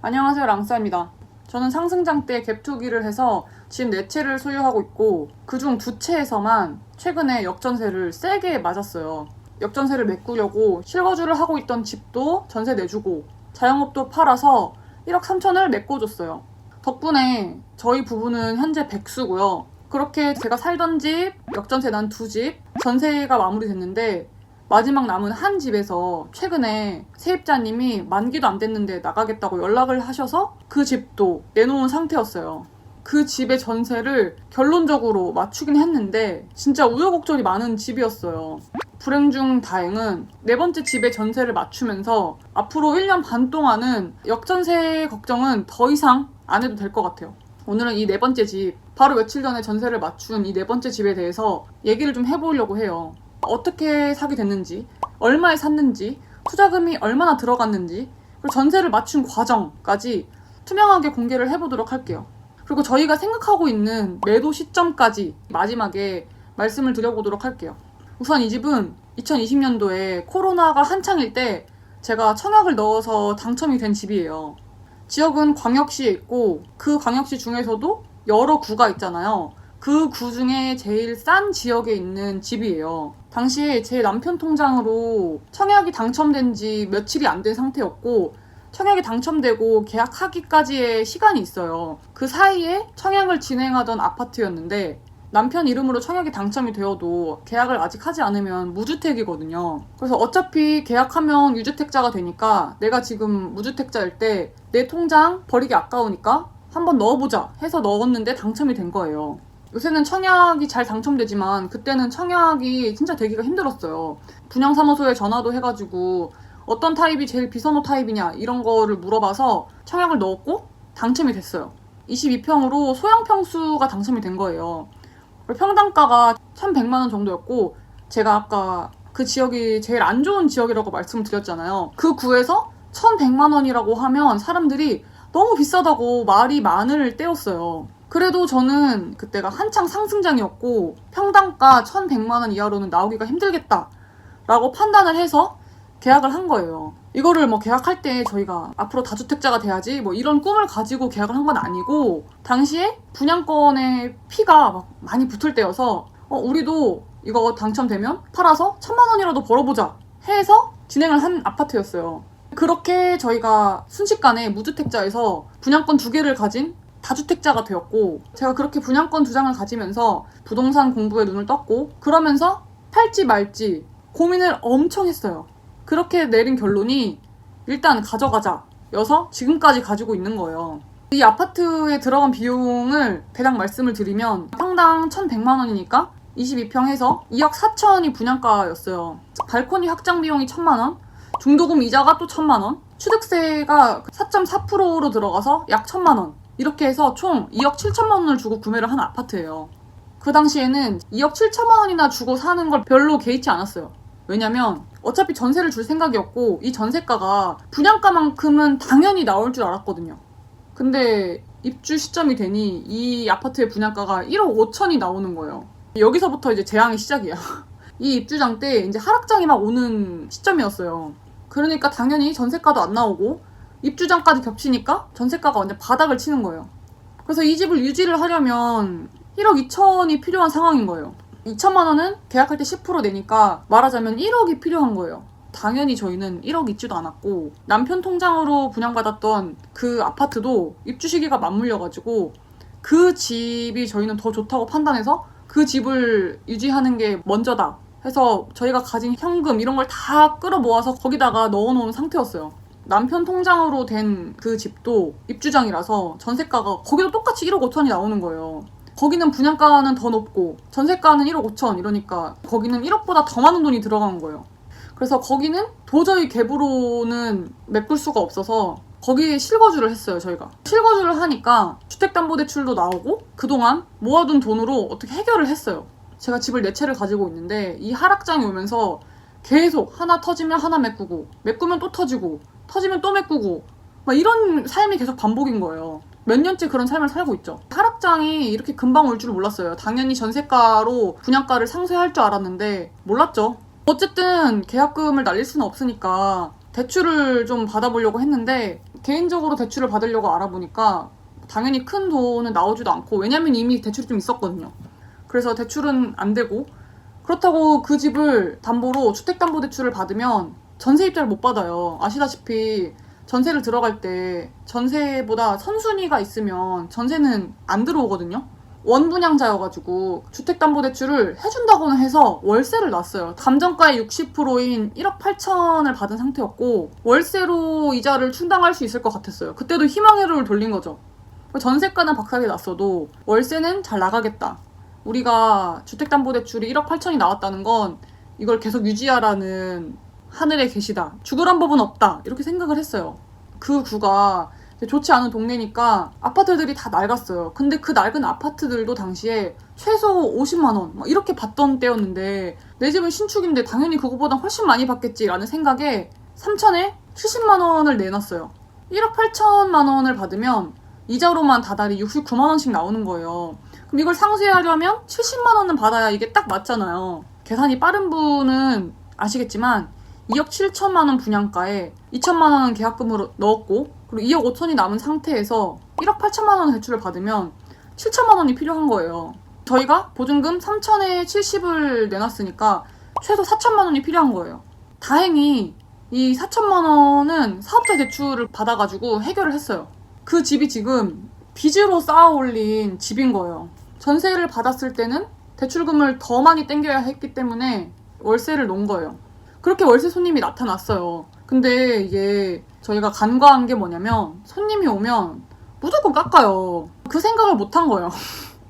안녕하세요, 랑싸입니다. 저는 상승장 때 갭 투기를 해서 집 4채를 소유하고 있고 그중 2채에서만 최근에 역전세를 세게 맞았어요. 역전세를 메꾸려고 실거주를 하고 있던 집도 전세 내주고 자영업도 팔아서 1억 3천을 메꿔줬어요. 덕분에 저희 부부는 현재 백수고요. 그렇게 제가 살던 집, 역전세 난 2집, 전세가 마무리됐는데 마지막 남은 한 집에서 최근에 세입자님이 만기도 안 됐는데 나가겠다고 연락을 하셔서 그 집도 내놓은 상태였어요. 그 집의 전세를 결론적으로 맞추긴 했는데 진짜 우여곡절이 많은 집이었어요. 불행 중 다행은 4번째 집의 전세를 맞추면서 앞으로 1년 반 동안은 역전세 걱정은 더 이상 안 해도 될 것 같아요. 오늘은 이 4번째 집, 바로 며칠 전에 전세를 맞춘 이 4번째 집에 대해서 얘기를 좀 해보려고 해요. 어떻게 사게 됐는지, 얼마에 샀는지, 투자금이 얼마나 들어갔는지, 그리고 전세를 맞춘 과정까지 투명하게 공개를 해보도록 할게요. 그리고 저희가 생각하고 있는 매도 시점까지 마지막에 말씀을 드려보도록 할게요. 우선 이 집은 2020년도에 코로나가 한창일 때 제가 청약을 넣어서 당첨이 된 집이에요. 지역은 광역시에 있고 그 광역시 중에서도 여러 구가 있잖아요. 그 구 중에 제일 싼 지역에 있는 집이에요. 당시에 제 남편 통장으로 청약이 당첨된 지 며칠이 안 된 상태였고 청약이 당첨되고 계약하기까지의 시간이 있어요. 그 사이에 청약을 진행하던 아파트였는데 남편 이름으로 청약이 당첨이 되어도 계약을 아직 하지 않으면 무주택이거든요. 그래서 어차피 계약하면 유주택자가 되니까 내가 지금 무주택자일 때 내 통장 버리기 아까우니까 한번 넣어보자 해서 넣었는데 당첨이 된 거예요. 요새는 청약이 잘 당첨되지만 그때는 청약이 진짜 되기가 힘들었어요. 분양사무소에 전화도 해가지고 어떤 타입이 제일 비선호 타입이냐 이런 거를 물어봐서 청약을 넣었고 당첨이 됐어요. 22평으로 소형평수가 당첨이 된 거예요. 평당가가 1,100만 원 정도였고 제가 아까 그 지역이 제일 안 좋은 지역이라고 말씀을 드렸잖아요. 그 구에서 1,100만 원이라고 하면 사람들이 너무 비싸다고 말이 많을 때였어요. 그래도 저는 그때가 한창 상승장이었고 평당가 1,100만 원 이하로는 나오기가 힘들겠다 라고 판단을 해서 계약을 한 거예요. 이거를 계약할 때 저희가 앞으로 다주택자가 돼야지 이런 꿈을 가지고 계약을 한 건 아니고 당시에 분양권의 피가 막 많이 붙을 때여서 우리도 이거 당첨되면 팔아서 1,000만 원이라도 벌어보자 해서 진행을 한 아파트였어요. 그렇게 저희가 순식간에 무주택자에서 분양권 2개를 가진 다주택자가 되었고 제가 그렇게 분양권 2장을 가지면서 부동산 공부에 눈을 떴고 그러면서 팔지 말지 고민을 엄청 했어요. 그렇게 내린 결론이 일단 가져가자 여서 지금까지 가지고 있는 거예요. 이 아파트에 들어간 비용을 대략 말씀을 드리면 평당 1,100만 원이니까 22평 해서 2억 4천이 분양가였어요. 발코니 확장 비용이 1,000만 원, 중도금 이자가 또 1,000만 원, 취득세가 4.4%로 들어가서 약 1,000만 원 이렇게 해서 총 2억 7천만 원을 주고 구매를 한 아파트예요. 그 당시에는 2억 7천만 원이나 주고 사는 걸 별로 개의치 않았어요. 왜냐면 어차피 전세를 줄 생각이었고 이 전세가가 분양가만큼은 당연히 나올 줄 알았거든요. 근데 입주 시점이 되니 이 아파트의 분양가가 1억 5천이 나오는 거예요. 여기서부터 이제 재앙의 시작이야. 이 입주장 때 이제 하락장이 막 오는 시점이었어요. 그러니까 당연히 전세가도 안 나오고 입주장까지 겹치니까 전세가가 완전 바닥을 치는 거예요. 그래서 이 집을 유지를 하려면 1억 2천이 필요한 상황인 거예요. 2천만 원은 계약할 때 10% 내니까 말하자면 1억이 필요한 거예요. 당연히 저희는 1억 있지도 않았고 남편 통장으로 분양받았던 그 아파트도 입주 시기가 맞물려가지고 그 집이 저희는 더 좋다고 판단해서 그 집을 유지하는 게 먼저다 해서 저희가 가진 현금 이런 걸 다 끌어모아서 거기다가 넣어놓은 상태였어요. 남편 통장으로 된 그 집도 입주장이라서 전세가가 거기도 똑같이 1억 5천이 나오는 거예요. 거기는 분양가는 더 높고 전세가는 1억 5천 이러니까 거기는 1억보다 더 많은 돈이 들어간 거예요. 그래서 거기는 도저히 갭으로는 메꿀 수가 없어서 거기에 실거주를 했어요. 저희가 실거주를 하니까 주택담보대출도 나오고 그동안 모아둔 돈으로 어떻게 해결을 했어요. 제가 집을 4채를 가지고 있는데 이 하락장이 오면서 계속 하나 터지면 하나 메꾸고 메꾸면 또 터지고 터지면 또 메꾸고 막 이런 삶이 계속 반복인 거예요. 몇 년째 그런 삶을 살고 있죠. 하락장이 이렇게 금방 올 줄 몰랐어요. 당연히 전세가로 분양가를 상쇄할 줄 알았는데 몰랐죠. 어쨌든 계약금을 날릴 수는 없으니까 대출을 좀 받아보려고 했는데 개인적으로 대출을 받으려고 알아보니까 당연히 큰 돈은 나오지도 않고, 왜냐면 이미 대출이 좀 있었거든요. 그래서 대출은 안 되고, 그렇다고 그 집을 담보로 주택담보대출을 받으면 전세입자를 못 받아요. 아시다시피 전세를 들어갈 때 전세보다 선순위가 있으면 전세는 안 들어오거든요. 원분양자여가지고 주택담보대출을 해준다고는 해서 월세를 놨어요. 감정가의 60%인 1억 8천을 받은 상태였고, 월세로 이자를 충당할 수 있을 것 같았어요. 그때도 희망회로를 돌린 거죠. 전세가는 박살이 났어도 월세는 잘 나가겠다. 우리가 주택담보대출이 1억 8천이 나왔다는 건 이걸 계속 유지하라는 하늘의 계시다. 죽으란 법은 없다. 이렇게 생각을 했어요. 그 구가 좋지 않은 동네니까 아파트들이 다 낡았어요. 근데 그 낡은 아파트들도 당시에 최소 50만 원 이렇게 받던 때였는데, 내 집은 신축인데 당연히 그거보다 훨씬 많이 받겠지라는 생각에 3천에 70만 원을 내놨어요. 1억 8천만 원을 받으면 이자로만 다달이 69만 원씩 나오는 거예요. 그럼 이걸 상쇄하려면 70만 원은 받아야 이게 딱 맞잖아요. 계산이 빠른 분은 아시겠지만 2억 7천만 원 분양가에 2천만 원은 계약금으로 넣었고, 그리고 2억 5천이 남은 상태에서 1억 8천만 원 대출을 받으면 7천만 원이 필요한 거예요. 저희가 보증금 3천에 70을 내놨으니까 최소 4천만 원이 필요한 거예요. 다행히 이 4천만 원은 사업자 대출을 받아가지고 해결을 했어요. 그 집이 지금 빚으로 쌓아 올린 집인 거예요. 전세를 받았을 때는 대출금을 더 많이 땡겨야 했기 때문에 월세를 놓은 거예요. 그렇게 월세 손님이 나타났어요. 근데 이게 저희가 간과한 게 뭐냐면, 손님이 오면 무조건 깎아요. 그 생각을 못 한 거예요.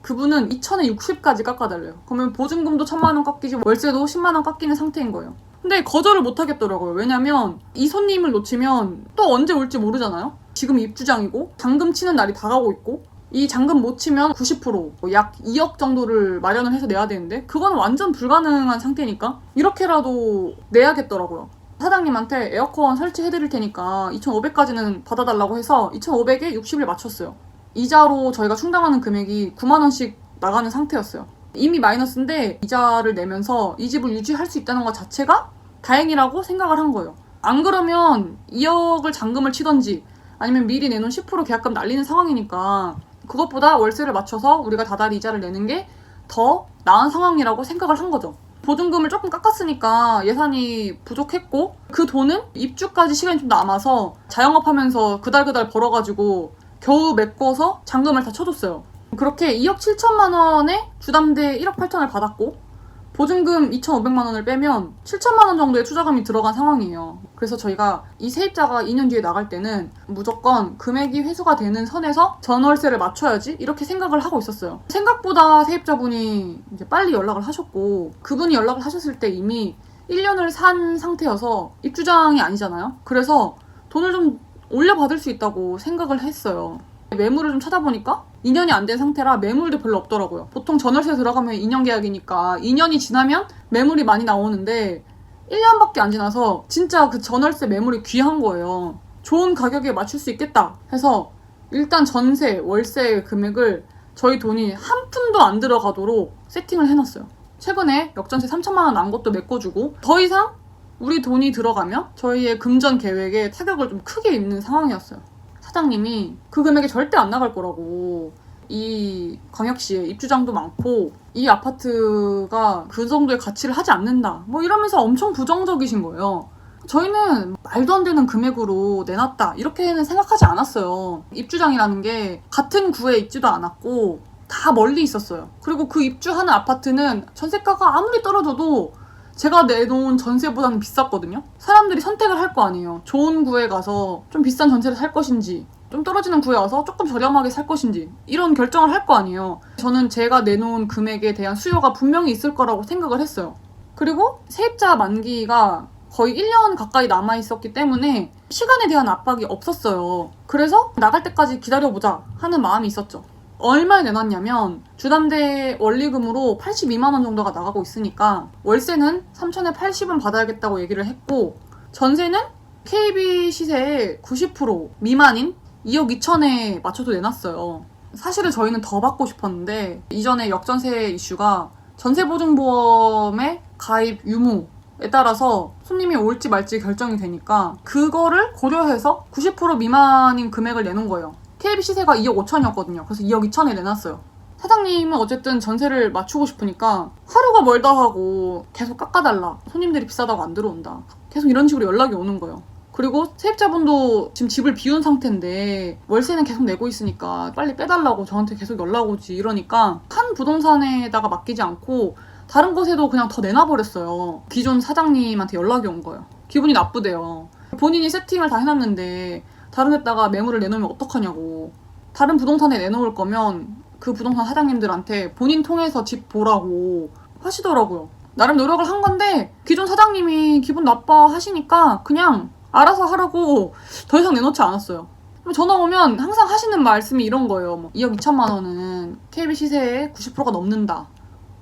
그분은 2천에 60까지 깎아달래요. 그러면 보증금도 1,000만 원 깎이지 월세도 10만 원 깎이는 상태인 거예요. 근데 거절을 못 하겠더라고요. 왜냐면 이 손님을 놓치면 또 언제 올지 모르잖아요. 지금 입주장이고 잔금 치는 날이 다가오고 있고, 이 잔금 못 치면 90%, 약 2억 정도를 마련을 해서 내야 되는데 그건 완전 불가능한 상태니까 이렇게라도 내야겠더라고요. 사장님한테 에어컨 설치해드릴 테니까 2,500까지는 받아달라고 해서 2,500에 60을 맞췄어요. 이자로 저희가 충당하는 금액이 9만 원씩 나가는 상태였어요. 이미 마이너스인데 이자를 내면서 이 집을 유지할 수 있다는 것 자체가 다행이라고 생각을 한 거예요. 안 그러면 2억을 잔금을 치던지 아니면 미리 내놓은 10% 계약금 날리는 상황이니까 그것보다 월세를 맞춰서 우리가 다달이 이자를 내는 게 더 나은 상황이라고 생각을 한 거죠. 보증금을 조금 깎았으니까 예산이 부족했고, 그 돈은 입주까지 시간이 좀 남아서 자영업하면서 그달그달 벌어가지고 겨우 메꿔서 잔금을 다 쳐줬어요. 그렇게 2억 7천만 원에 주담대 1억 8천을 받았고, 보증금 2,500만 원을 빼면 7천만 원 정도의 투자금이 들어간 상황이에요. 그래서 저희가 이 세입자가 2년 뒤에 나갈 때는 무조건 금액이 회수가 되는 선에서 전월세를 맞춰야지 이렇게 생각을 하고 있었어요. 생각보다 세입자분이 이제 빨리 연락을 하셨고, 그분이 연락을 하셨을 때 이미 1년을 산 상태여서 입주장이 아니잖아요. 그래서 돈을 좀 올려받을 수 있다고 생각을 했어요. 매물을 좀 찾아보니까 2년이 안 된 상태라 매물도 별로 없더라고요. 보통 전월세 들어가면 2년 계약이니까 2년이 지나면 매물이 많이 나오는데 1년밖에 안 지나서 진짜 그 전월세 매물이 귀한 거예요. 좋은 가격에 맞출 수 있겠다 해서 일단 전세, 월세 금액을 저희 돈이 한 푼도 안 들어가도록 세팅을 해놨어요. 최근에 역전세 3천만 원 난 것도 메꿔주고, 더 이상 우리 돈이 들어가면 저희의 금전 계획에 타격을 좀 크게 입는 상황이었어요. 사장님이 그 금액이 절대 안 나갈 거라고, 이 광역시에 입주장도 많고 이 아파트가 그 정도의 가치를 하지 않는다 뭐 이러면서 엄청 부정적이신 거예요. 저희는 말도 안 되는 금액으로 내놨다 이렇게는 생각하지 않았어요. 입주장이라는 게 같은 구에 있지도 않았고 다 멀리 있었어요. 그리고 그 입주하는 아파트는 전세가가 아무리 떨어져도 제가 내놓은 전세보다는 비쌌거든요. 사람들이 선택을 할 거 아니에요. 좋은 구에 가서 좀 비싼 전세를 살 것인지, 좀 떨어지는 구에 와서 조금 저렴하게 살 것인지, 이런 결정을 할 거 아니에요. 저는 제가 내놓은 금액에 대한 수요가 분명히 있을 거라고 생각을 했어요. 그리고 세입자 만기가 거의 1년 가까이 남아있었기 때문에 시간에 대한 압박이 없었어요. 그래서 나갈 때까지 기다려보자 하는 마음이 있었죠. 얼마에 내놨냐면 주담대 원리금으로 82만 원 정도가 나가고 있으니까 월세는 3천에 80은 받아야겠다고 얘기를 했고, 전세는 KB 시세의 90% 미만인 2억 2천에 맞춰서 내놨어요. 사실은 저희는 더 받고 싶었는데 이전에 역전세 이슈가 전세보증보험의 가입 유무에 따라서 손님이 올지 말지 결정이 되니까 그거를 고려해서 90% 미만인 금액을 내는 거예요. KB 시세가 2억 5천이었거든요. 그래서 2억 2천에 내놨어요. 사장님은 어쨌든 전세를 맞추고 싶으니까 하루가 멀다 하고 계속 깎아달라. 손님들이 비싸다고 안 들어온다. 계속 이런 식으로 연락이 오는 거예요. 그리고 세입자분도 지금 집을 비운 상태인데 월세는 계속 내고 있으니까 빨리 빼달라고 저한테 계속 연락 오지 이러니까 한 부동산에다가 맡기지 않고 다른 곳에도 그냥 더 내놔버렸어요. 기존 사장님한테 연락이 온 거예요. 기분이 나쁘대요. 본인이 세팅을 다 해놨는데 다른 데다가 매물을 내놓으면 어떡하냐고. 다른 부동산에 내놓을 거면 그 부동산 사장님들한테 본인 통해서 집 보라고 하시더라고요. 나름 노력을 한 건데 기존 사장님이 기분 나빠 하시니까 그냥 알아서 하라고 더 이상 내놓지 않았어요. 전화 오면 항상 하시는 말씀이 이런 거예요. 뭐 2억 2천만 원은 KB 시세의 90%가 넘는다.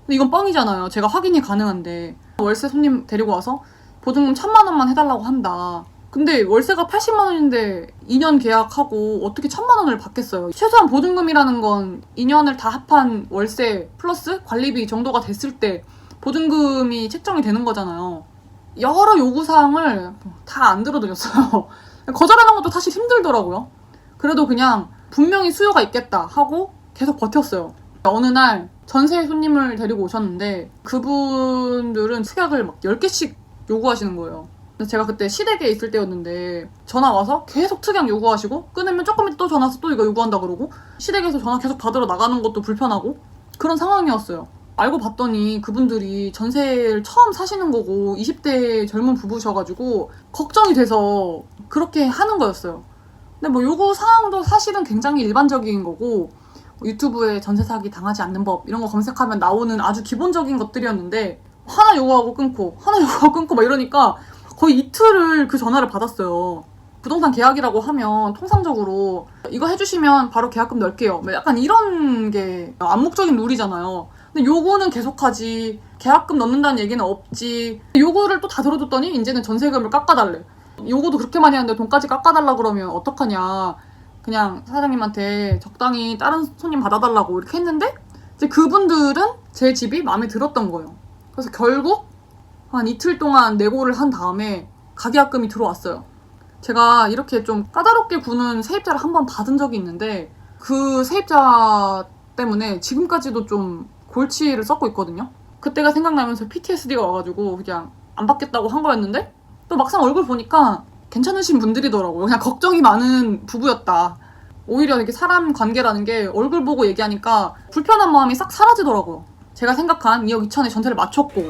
근데 이건 뻥이잖아요. 제가 확인이 가능한데 월세 손님 데리고 와서 보증금 1,000만 원만 해달라고 한다. 근데 월세가 80만 원인데 2년 계약하고 어떻게 1,000만 원을 받겠어요. 최소한 보증금이라는 건 2년을 다 합한 월세 플러스 관리비 정도가 됐을 때 보증금이 책정이 되는 거잖아요. 여러 요구사항을 다 안 들어드렸어요. 거절하는 것도 사실 힘들더라고요. 그래도 그냥 분명히 수요가 있겠다 하고 계속 버텼어요. 어느 날 전세 손님을 데리고 오셨는데 그분들은 특약을 막 10개씩 요구하시는 거예요. 제가 그때 시댁에 있을 때였는데 전화 와서 계속 특약 요구하시고 끊으면 조금 있다 또 전화 와서 또 이거 요구한다 그러고 시댁에서 전화 계속 받으러 나가는 것도 불편하고 그런 상황이었어요. 알고 봤더니 그분들이 전세를 처음 사시는 거고 20대 젊은 부부셔가지고 걱정이 돼서 그렇게 하는 거였어요. 근데 뭐 요구 사항도 사실은 굉장히 일반적인 거고 유튜브에 전세 사기 당하지 않는 법 이런 거 검색하면 나오는 아주 기본적인 것들이었는데 하나 요구하고 끊고 하나 요구하고 끊고 막 이러니까 거의 이틀을 그 전화를 받았어요. 부동산 계약이라고 하면 통상적으로 이거 해주시면 바로 계약금 넣을게요. 약간 이런 게 암묵적인 룰이잖아요. 근데 요거는 계속하지 계약금 넣는다는 얘기는 없지. 요거를 또 다 들어줬더니 이제는 전세금을 깎아달래. 요거도 그렇게 많이 하는데 돈까지 깎아달라 그러면 어떡하냐. 그냥 사장님한테 적당히 다른 손님 받아달라고 이렇게 했는데 이제 그분들은 제 집이 마음에 들었던 거예요. 그래서 결국 한 이틀 동안 내고를 한 다음에 가계약금이 들어왔어요. 제가 이렇게 좀 까다롭게 구는 세입자를 한 번 받은 적이 있는데 그 세입자 때문에 지금까지도 좀 골치를 썩고 있거든요. 그때가 생각나면서 PTSD가 와가지고 그냥 안 받겠다고 한 거였는데 또 막상 얼굴 보니까 괜찮으신 분들이더라고요. 그냥 걱정이 많은 부부였다. 오히려 이렇게 사람 관계라는 게 얼굴 보고 얘기하니까 불편한 마음이 싹 사라지더라고요. 제가 생각한 2억 2천에 전세를 맞췄고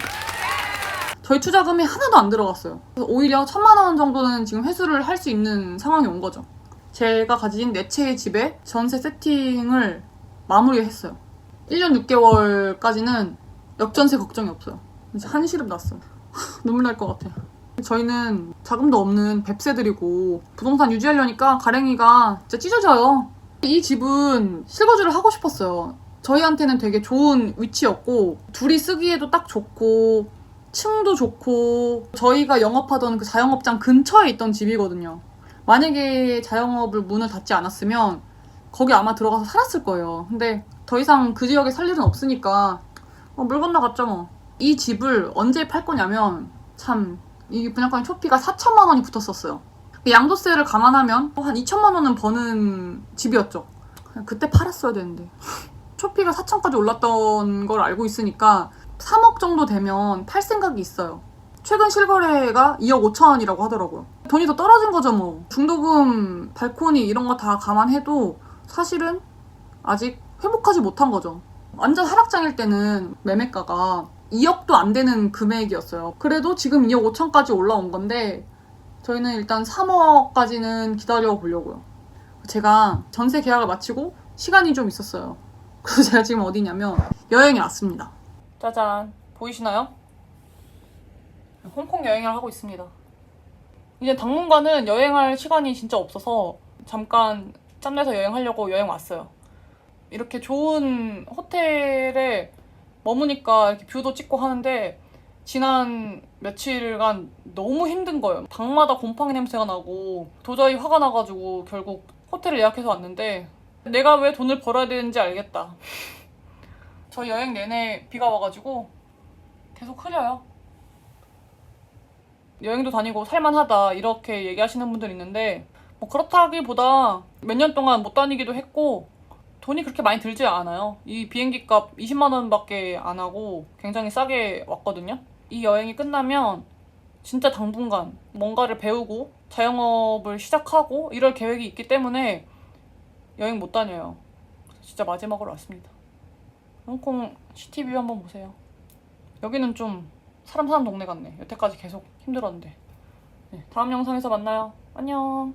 저희 투자금이 하나도 안 들어갔어요. 그래서 오히려 1,000만 원 정도는 지금 회수를 할 수 있는 상황이 온 거죠. 제가 가진 네 채의 집에 전세 세팅을 마무리했어요. 1년 6개월까지는 역전세 걱정이 없어요. 이제 한시름 났어요. 눈물 날 것 같아요. 저희는 자금도 없는 뱁새들이고 부동산 유지하려니까 가랭이가 진짜 찢어져요. 이 집은 실거주를 하고 싶었어요. 저희한테는 되게 좋은 위치였고 둘이 쓰기에도 딱 좋고 층도 좋고 저희가 영업하던 그 자영업장 근처에 있던 집이거든요. 만약에 자영업을 문을 닫지 않았으면 거기 아마 들어가서 살았을 거예요. 근데 더 이상 그 지역에 살 일은 없으니까 물 건너갔죠 뭐. 이 집을 언제 팔 거냐면 참 이 분양가의 초피가 4천만 원이 붙었었어요. 양도세를 감안하면 한 2천만 원은 버는 집이었죠. 그때 팔았어야 되는데 초피가 4천까지 올랐던 걸 알고 있으니까 3억 정도 되면 팔 생각이 있어요. 최근 실거래가 2억 5천이라고 하더라고요. 돈이 더 떨어진 거죠 뭐. 중도금, 발코니 이런 거 다 감안해도 사실은 아직 회복하지 못한 거죠. 완전 하락장일 때는 매매가가 2억도 안 되는 금액이었어요. 그래도 지금 2억 5천까지 올라온 건데 저희는 일단 3억까지는 기다려 보려고요. 제가 전세 계약을 마치고 시간이 좀 있었어요. 그래서 제가 지금 어디냐면 여행에 왔습니다. 짜잔, 보이시나요? 홍콩 여행을 하고 있습니다. 이제 당분간은 여행할 시간이 진짜 없어서 잠깐 짬내서 여행하려고 여행 왔어요. 이렇게 좋은 호텔에 머무니까 이렇게 뷰도 찍고 하는데 지난 며칠간 너무 힘든 거예요. 방마다 곰팡이 냄새가 나고 도저히 화가 나가지고 결국 호텔을 예약해서 왔는데 내가 왜 돈을 벌어야 되는지 알겠다. 저 여행 내내 비가 와가지고 계속 흐려요. 여행도 다니고 살만하다 이렇게 얘기하시는 분들 있는데 뭐 그렇다기보다 몇 년 동안 못 다니기도 했고 돈이 그렇게 많이 들지 않아요. 이 비행기 값 20만 원밖에 안 하고 굉장히 싸게 왔거든요. 이 여행이 끝나면 진짜 당분간 뭔가를 배우고 자영업을 시작하고 이럴 계획이 있기 때문에 여행 못 다녀요. 진짜 마지막으로 왔습니다. 홍콩 시티뷰 한번 보세요. 여기는 좀 사람 사는 동네 같네. 여태까지 계속 힘들었는데. 네, 다음 영상에서 만나요. 안녕.